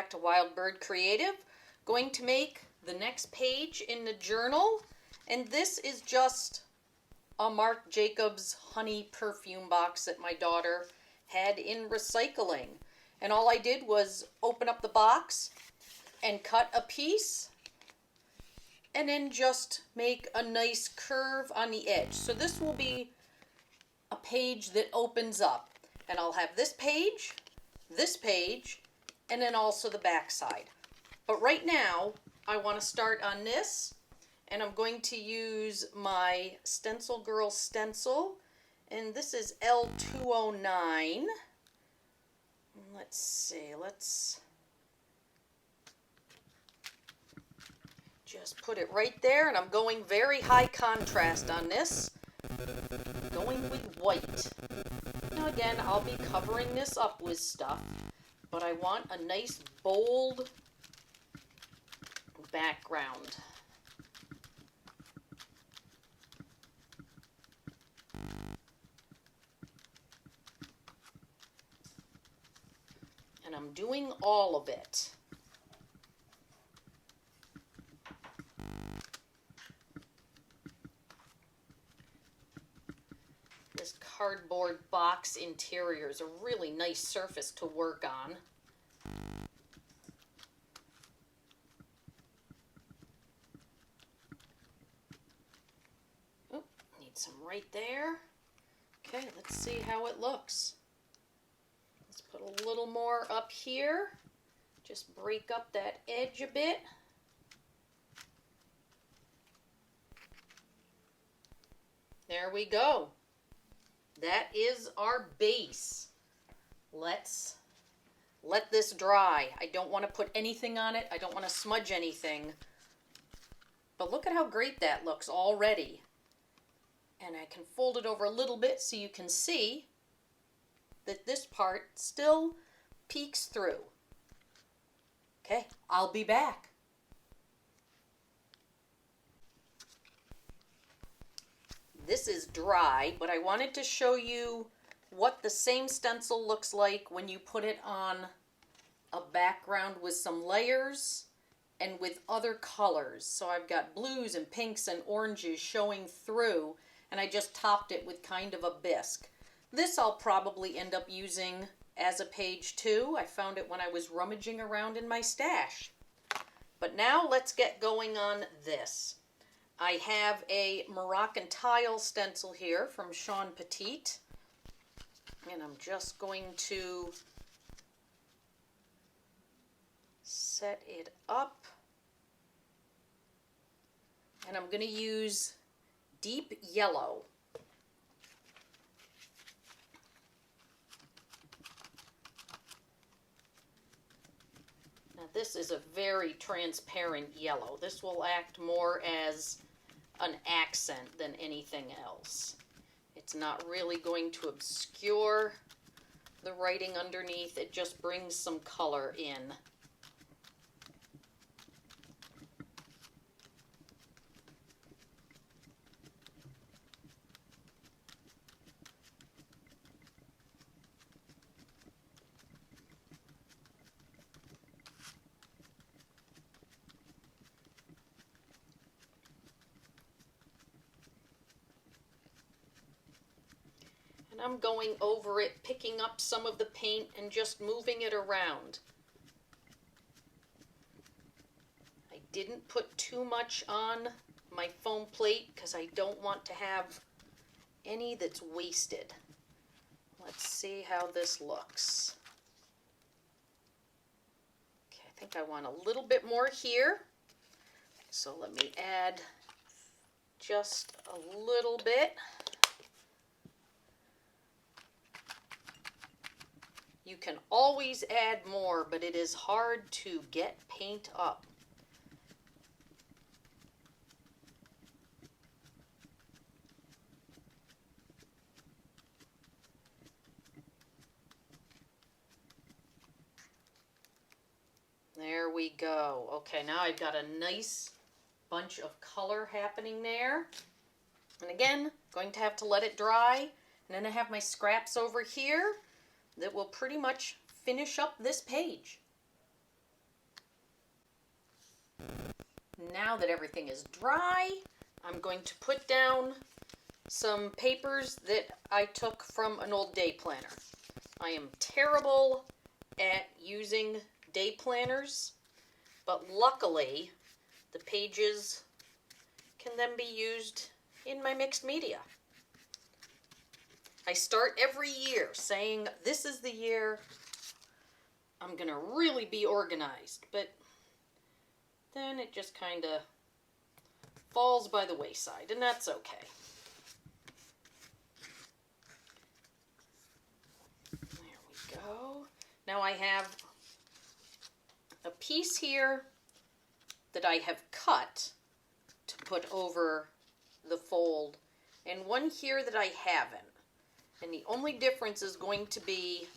back to Wild Bird Creative. Going to make the next page in the journal, and this is just a Marc Jacobs honey perfume box that my daughter had in recycling. And all I did was open up the box and cut a piece and then just make a nice curve on the edge. So this will be a page that opens up, and I'll have this page, and then also the back side. But right now, I want to start on this, and I'm going to use my Stencil Girl stencil, and this is L209. Let's see, let's just put it right there, and I'm going very high contrast on this, going with white. Now again, I'll be covering this up with stuff, but I want a nice bold background. And I'm doing all of it. This cardboard box interior is a really nice surface to work on. Oh, need some right there. Okay, let's see how it looks. Let's put a little more up here. Just break up that edge a bit. There we go. That is our base. Let's let this dry. I don't want to put anything on it. I don't want to smudge anything. But look at how great that looks already. And I can fold it over a little bit so you can see that this part still peeks through. Okay, I'll be back. This is dry, but I wanted to show you what the same stencil looks like when you put it on a background with some layers and with other colors. So I've got blues and pinks and oranges showing through, and I just topped it with kind of a bisque. This I'll probably end up using as a page too. I found it when I was rummaging around in my stash. But now let's get going on this. I have a Moroccan tile stencil here from Sean Petit, and I'm just going to set it up, and I'm going to use deep yellow. Now this is a very transparent yellow. This will act more as an accent than anything else. It's not really going to obscure the writing underneath. It just brings some color in. I'm going over it, picking up some of the paint and just moving it around. I didn't put too much on my foam plate because I don't want to have any that's wasted. Let's see how this looks. Okay, I think I want a little bit more here. So let me add just a little bit. You can always add more, but it is hard to get paint up. There we go. Okay, now I've got a nice bunch of color happening there. And again, going to have to let it dry. And then I have my scraps over here that will pretty much finish up this page. now that everything is dry, I'm going to put down some papers that I took from an old day planner. I am terrible at using day planners, but luckily the pages can then be used in my mixed media. I start every year saying this is the year I'm going to really be organized, but then it just kind of falls by the wayside, and that's okay. There we go. Now I have a piece here that I have cut to put over the fold, and one here that I haven't. And the only difference is going to be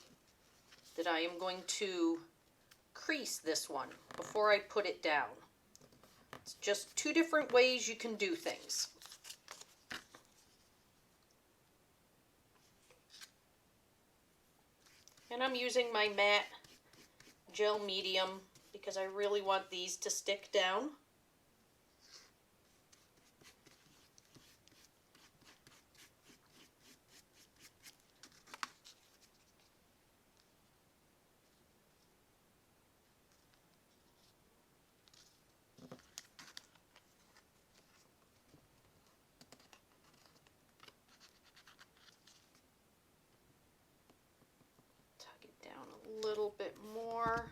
that I am going to crease this one before I put it down. It's just two different ways you can do things. And I'm using my matte gel medium because I really want these to stick down. A little bit more.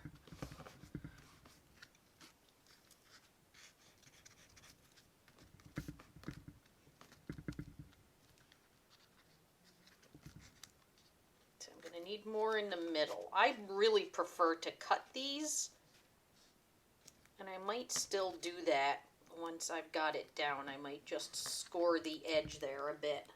So I'm going to need more in the middle. I really prefer to cut these, and I might still do that once I've got it down. I might just score the edge there a bit.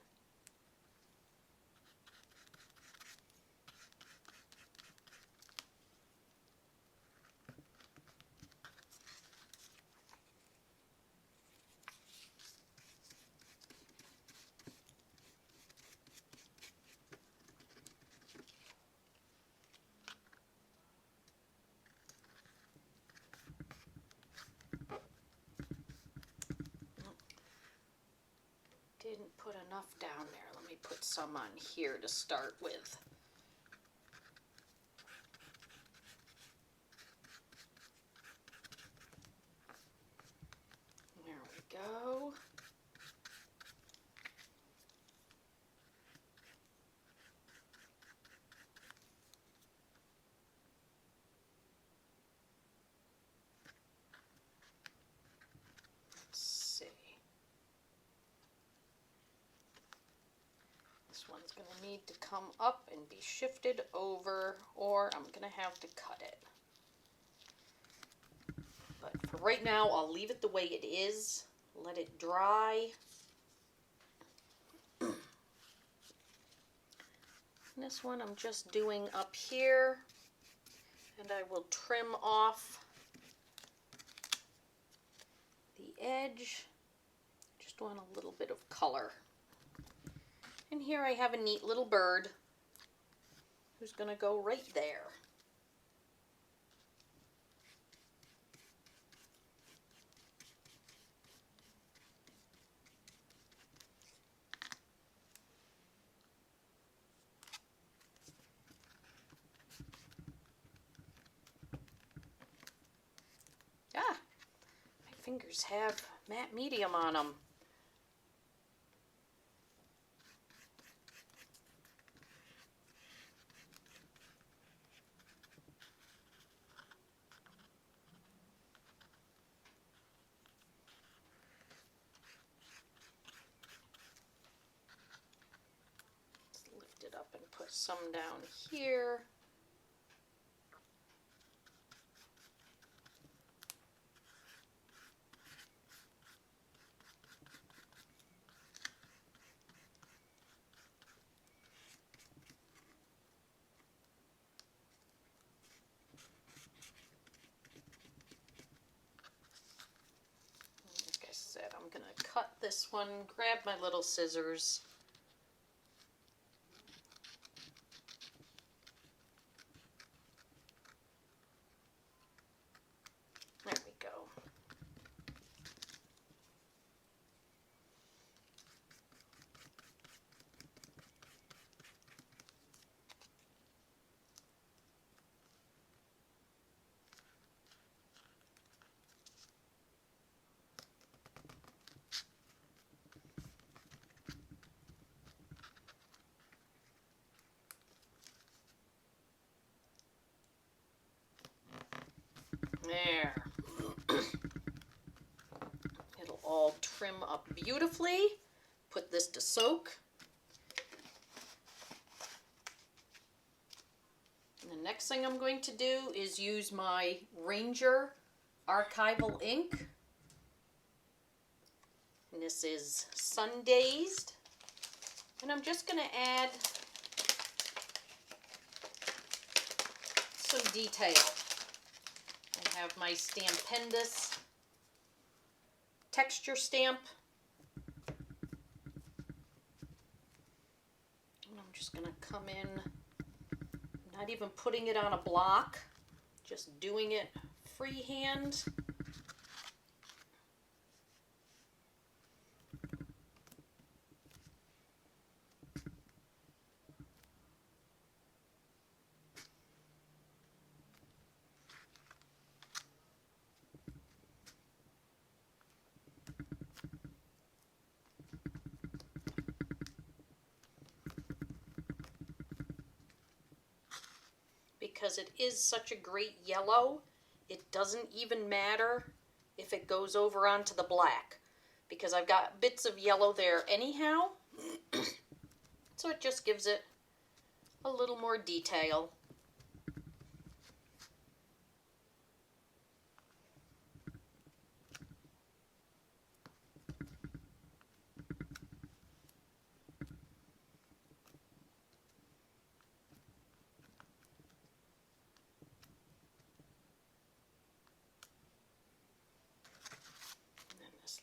Didn't put enough down there. Let me put some on here to start with. There we go. This one's going to need to come up and be shifted over, or I'm going to have to cut it. But for right now, I'll leave it the way it is. Let it dry. This one I'm just doing up here, and I will trim off the edge. Just want a little bit of color. And here I have a neat little bird who's going to go right there. Ah, my fingers have matte medium on them. It up and put some down here. Like I said, I'm going to cut this one, grab my little scissors. There we go. There. It'll all trim up beautifully. Put this to soak. And the next thing I'm going to do is use my Ranger archival ink. And this is Sun Dazed. And I'm just going to add some detail. I have my Stampendous texture stamp. And I'm just going to come in, not even putting it on a block, just doing it freehand. Because it is such a great yellow, it doesn't even matter if it goes over onto the black, because I've got bits of yellow there anyhow. So it just gives it a little more detail.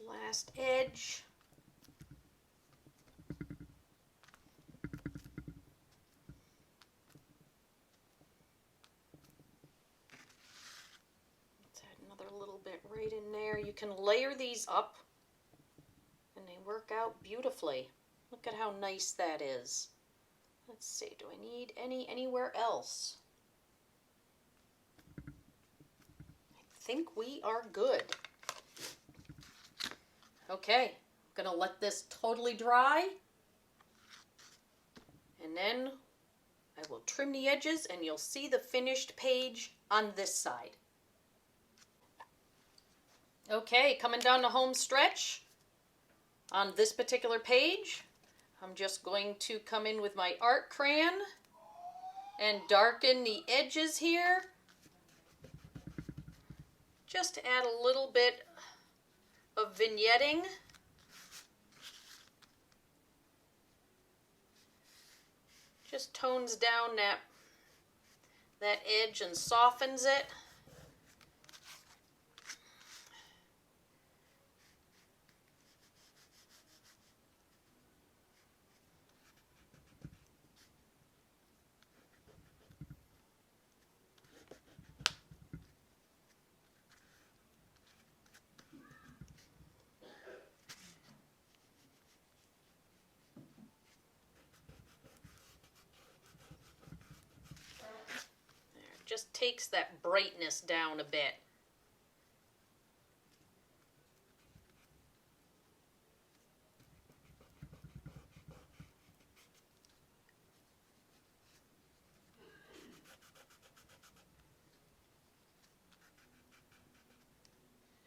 Last edge. Let's add another little bit right in there. You can layer these up and they work out beautifully. Look at how nice that is. Let's see, do I need anywhere else? I think we are good. Okay, I'm gonna let this totally dry, and then I will trim the edges and you'll see the finished page on this side. Okay, coming down the home stretch on this particular page, I'm just going to come in with my art crayon and darken the edges here, just to add a little bit of vignetting. Just tones down that edge and softens it. Just takes that brightness down a bit.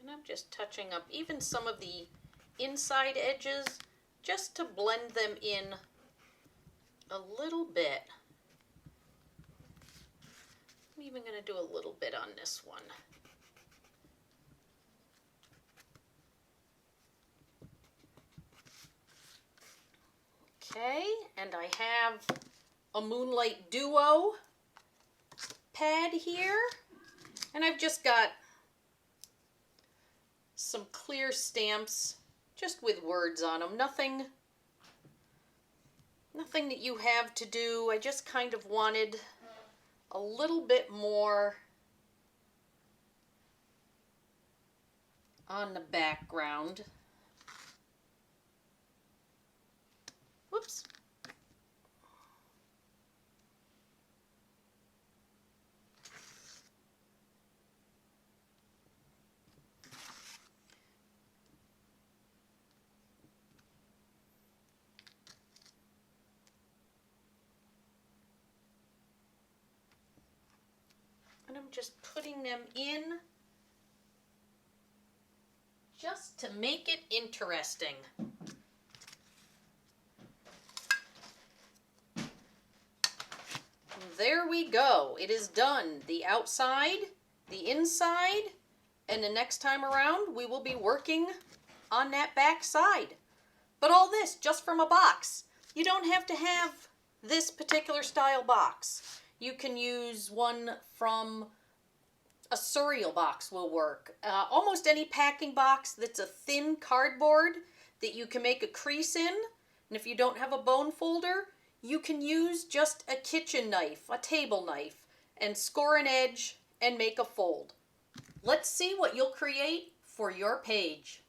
And I'm just touching up even some of the inside edges just to blend them in a little bit. I'm even going to do a little bit on this one. Okay, and I have a Moonlight Duo pad here, and I've just got some clear stamps just with words on them. Nothing that you have to do. I just kind of wanted a little bit more on the background. Whoops. And I'm just putting them in to make it interesting. There we go. It is done. The outside, the inside, and the next time around we will be working on that back side. But all this just from a box. You don't have to have this particular style box. You can use one from a cereal box will work. Almost any packing box that's a thin cardboard that you can make a crease in. And if you don't have a bone folder, you can use just a kitchen knife, a table knife, and score an edge and make a fold. Let's see what you'll create for your page.